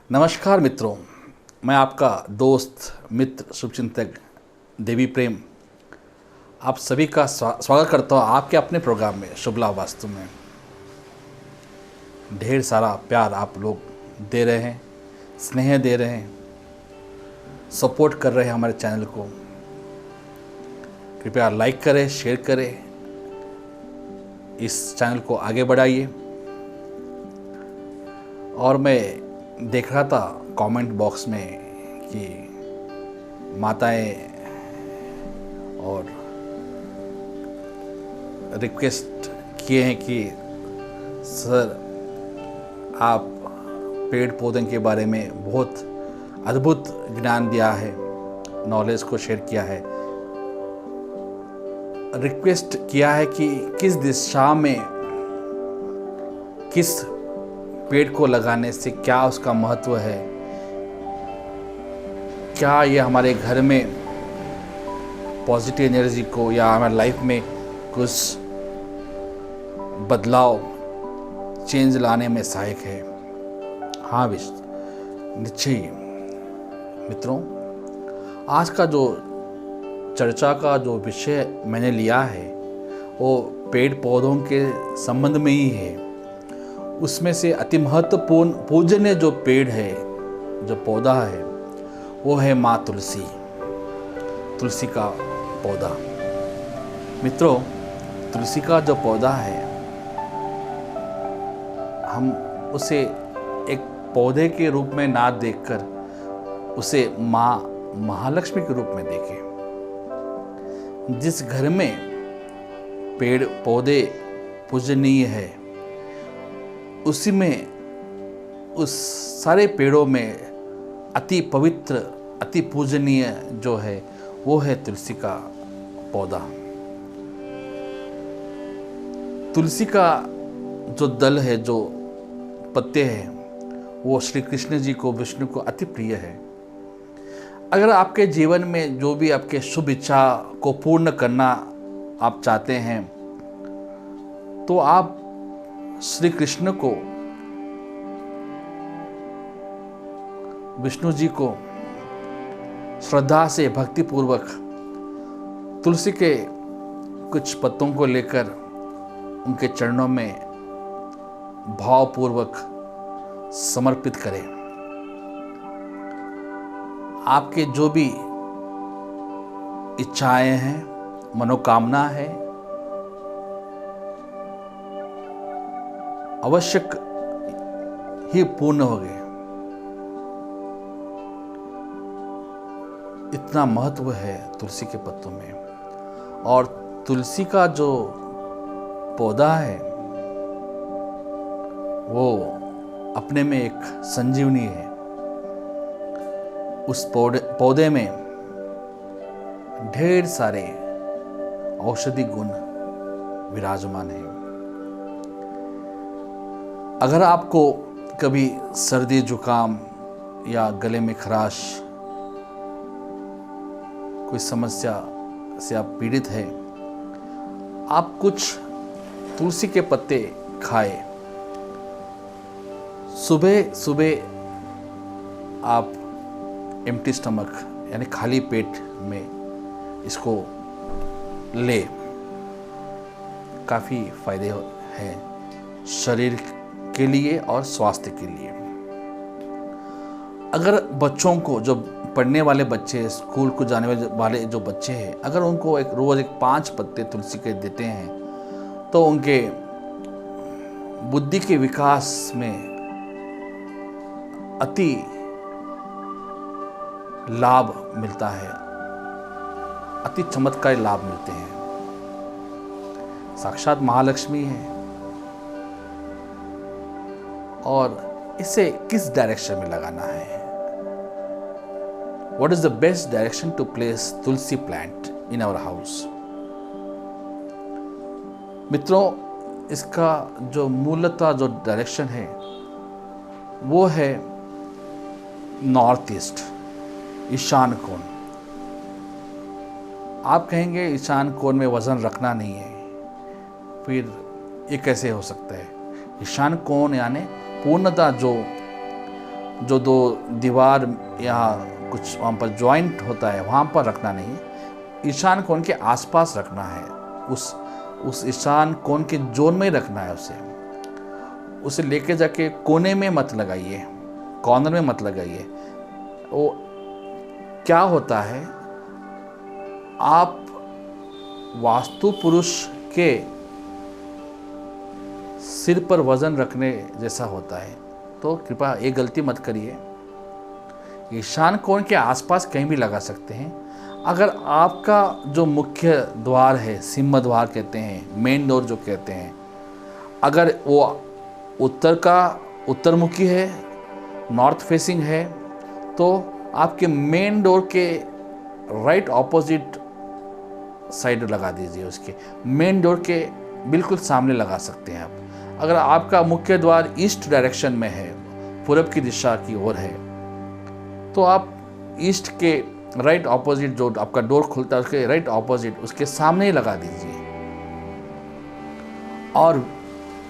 नमस्कार मित्रों, मैं आपका दोस्त मित्र शुभचिंतक देवी प्रेम आप सभी का स्वागत करता हूँ आपके अपने प्रोग्राम में शुभ लाभ वास्तु में। ढेर सारा प्यार आप लोग दे रहे हैं, स्नेह दे रहे हैं, सपोर्ट कर रहे हैं हमारे चैनल को। कृपया लाइक करें, शेयर करें, इस चैनल को आगे बढ़ाइए। और मैं देख रहा था कमेंट बॉक्स में कि माताएं और रिक्वेस्ट किए हैं कि सर आप पेड़ पौधों के बारे में बहुत अद्भुत ज्ञान दिया है, नॉलेज को शेयर किया है। रिक्वेस्ट किया है कि किस दिशा में किस पेड़ को लगाने से क्या उसका महत्व है, क्या ये हमारे घर में पॉजिटिव एनर्जी को या हमारे लाइफ में कुछ बदलाव चेंज लाने में सहायक है। हाँ निश्चय मित्रों, आज का जो चर्चा का जो विषय मैंने लिया है वो पेड़ पौधों के संबंध में ही है। उसमें से अति महत्वपूर्ण पूजनीय जो पेड़ है, जो पौधा है, वो है माँ तुलसी, तुलसी का पौधा। मित्रों, तुलसी का जो पौधा है, हम उसे एक पौधे के रूप में ना देखकर उसे माँ महालक्ष्मी के रूप में देखें। जिस घर में पेड़ पौधे पूजनीय है, उसी में उस सारे पेड़ों में अति पवित्र अति पूजनीय जो है वो है तुलसी का पौधा। तुलसी का जो दल है, जो पत्ते हैं, वो श्री कृष्ण जी को, विष्णु को अति प्रिय है। अगर आपके जीवन में जो भी आपके शुभ इच्छा को पूर्ण करना आप चाहते हैं, तो आप श्री कृष्ण को, विष्णु जी को श्रद्धा से भक्ति पूर्वक तुलसी के कुछ पत्तों को लेकर उनके चरणों में भावपूर्वक समर्पित करें। आपके जो भी इच्छाएं हैं, मनोकामना है, आवश्यक ही पूर्ण हो गए। इतना महत्व है तुलसी के पत्तों में। और तुलसी का जो पौधा है वो अपने में एक संजीवनी है। उस पौधे में ढेर सारे औषधि गुण विराजमान हैं। अगर आपको कभी सर्दी जुकाम या गले में खराश, कोई समस्या से आप पीड़ित हैं, आप कुछ तुलसी के पत्ते खाएं। सुबह सुबह आप एम्प्टी स्टमक यानी खाली पेट में इसको ले, काफ़ी फायदे हैं शरीर के लिए और स्वास्थ्य के लिए। अगर बच्चों को, जो पढ़ने वाले बच्चे, स्कूल को जाने वाले जो बच्चे हैं, अगर उनको रोज 5 पत्ते तुलसी के देते हैं तो उनके बुद्धि के विकास में अति लाभ मिलता है, अति चमत्कारी लाभ मिलते हैं। साक्षात महालक्ष्मी है। और इसे किस डायरेक्शन में लगाना है? What is the best direction to place tulsi plant in our house? मित्रों, इसका जो मूलतः जो डायरेक्शन है वो है नॉर्थ ईस्ट, ईशान कोण। आप कहेंगे ईशान कोण में वजन रखना नहीं है, फिर ये कैसे हो सकता है? ईशान कोण यानी पूर्णतः जो जो दो दीवार या कुछ वहाँ पर जॉइंट होता है वहाँ पर रखना नहीं, ईशान कोण के आसपास रखना है। उस ईशान कोण के जोन में ही रखना है उसे लेके जाके कोने में मत लगाइए, कॉर्नर में मत लगाइए। वो क्या होता है, आप वास्तु पुरुष के सिर पर वजन रखने जैसा होता है। तो कृपया ये गलती मत करिए। ईशान कोण के आसपास कहीं भी लगा सकते हैं। अगर आपका जो मुख्य द्वार है, सिंह द्वार कहते हैं, मेन डोर जो कहते हैं, अगर वो उत्तरमुखी है, नॉर्थ फेसिंग है, तो आपके मेन डोर के राइट ऑपोजिट साइड लगा दीजिए। उसके मेन डोर के बिल्कुल सामने लगा सकते हैं आप। अगर आपका मुख्य द्वार ईस्ट डायरेक्शन में है, पूरब की दिशा की ओर है, तो आप ईस्ट के राइट ऑपोजिट जो आपका डोर खुलता है उसके राइट ऑपोजिट उसके सामने ही लगा दीजिए। और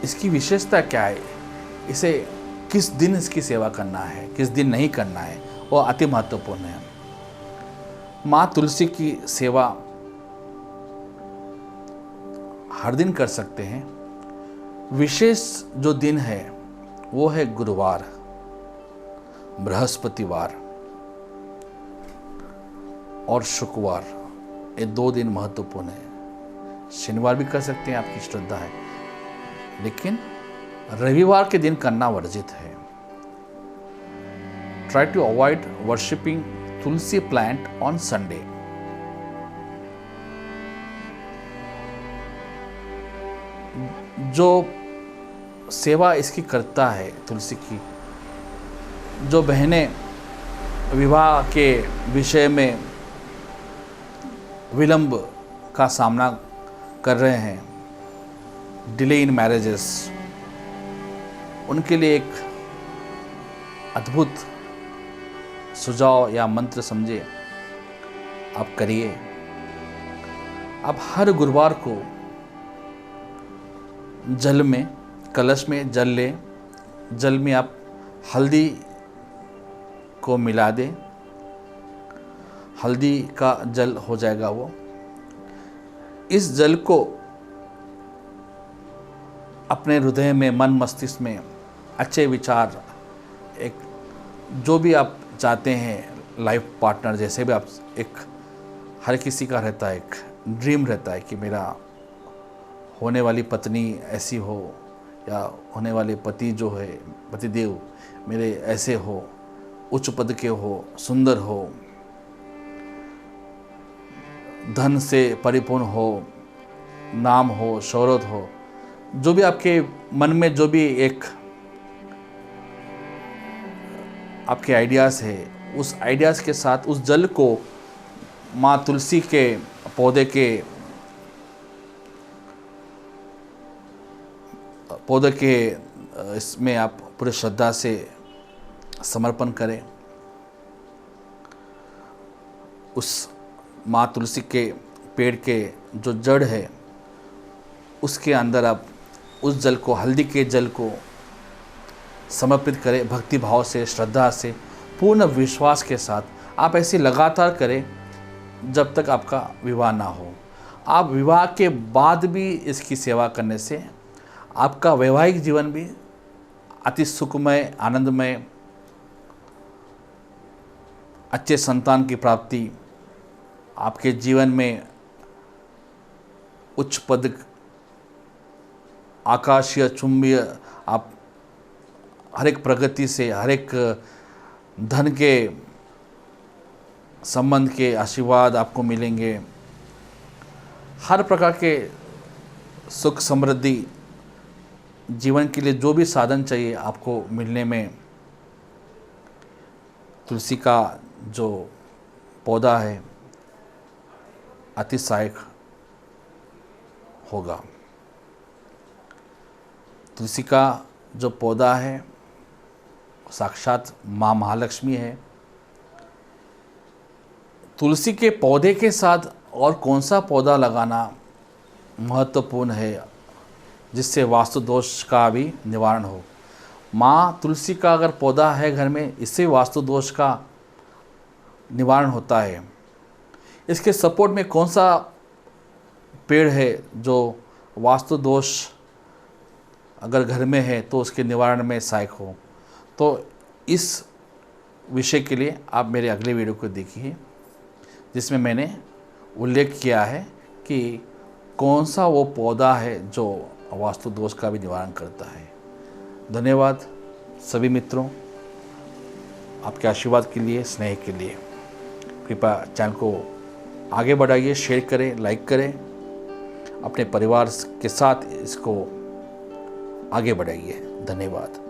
इसकी विशेषता क्या है, इसे किस दिन इसकी सेवा करना है, किस दिन नहीं करना है, वो अति महत्वपूर्ण है। माँ तुलसी की सेवा हर दिन कर सकते हैं। विशेष जो दिन है वो है गुरुवार, बृहस्पतिवार और शुक्रवार। ये 2 दिन महत्वपूर्ण है। शनिवार भी कर सकते हैं, आपकी श्रद्धा है, लेकिन रविवार के दिन करना वर्जित है। Try to avoid worshipping tulsi plant on Sunday. जो सेवा इसकी करता है तुलसी की, जो बहनें विवाह के विषय में विलंब का सामना कर रहे हैं, डिले इन मैरिजेस, उनके लिए एक अद्भुत सुझाव या मंत्र समझे आप करिए। आप हर गुरुवार को जल में, कलश में जल लें, जल में आप हल्दी को मिला दें, हल्दी का जल हो जाएगा वो। इस जल को अपने हृदय में, मन मस्तिष्क में अच्छे विचार, एक जो भी आप चाहते हैं लाइफ पार्टनर, जैसे भी आप, एक हर किसी का रहता है, एक ड्रीम रहता है कि मेरा होने वाली पत्नी ऐसी हो या होने वाले पति जो है, पतिदेव मेरे ऐसे हो, उच्च पद के हो, सुंदर हो, धन से परिपूर्ण हो, नाम हो, शोहरत हो, जो भी आपके मन में जो भी एक आपके आइडियाज़ है, उस आइडियाज़ के साथ उस जल को माँ तुलसी के पौधे के इसमें आप पूरे श्रद्धा से समर्पण करें। उस माँ तुलसी के पेड़ के जो जड़ है उसके अंदर आप उस जल को, हल्दी के जल को समर्पित करें। भक्ति भाव से, श्रद्धा से, पूर्ण विश्वास के साथ आप ऐसे लगातार करें जब तक आपका विवाह ना हो। आप विवाह के बाद भी इसकी सेवा करने से आपका वैवाहिक जीवन भी अति सुखमय, आनंदमय, अच्छे संतान की प्राप्ति, आपके जीवन में उच्च पद, आकाशीय, चुंबीय, आप हर एक प्रगति से, हर एक धन के संबंध के आशीर्वाद आपको मिलेंगे। हर प्रकार के सुख समृद्धि जीवन के लिए जो भी साधन चाहिए आपको मिलने में तुलसी का जो पौधा है अति सहायक होगा। तुलसी का जो पौधा है साक्षात माँ महालक्ष्मी है। तुलसी के पौधे के साथ और कौन सा पौधा लगाना महत्वपूर्ण है जिससे वास्तु दोष का भी निवारण हो, माँ तुलसी का अगर पौधा है घर में, इससे वास्तु दोष का निवारण होता है। इसके सपोर्ट में कौन सा पेड़ है जो वास्तु दोष अगर घर में है तो उसके निवारण में सहायक हो? तो इस विषय के लिए आप मेरे अगले वीडियो को देखिए, जिसमें मैंने उल्लेख किया है कि कौन सा वो पौधा है जो वास्तु दोष का भी निवारण करता है। धन्यवाद सभी मित्रों, आपके आशीर्वाद के लिए, स्नेह के लिए। कृपया चैनल को आगे बढ़ाइए, शेयर करें, लाइक करें, अपने परिवार के साथ इसको आगे बढ़ाइए। धन्यवाद।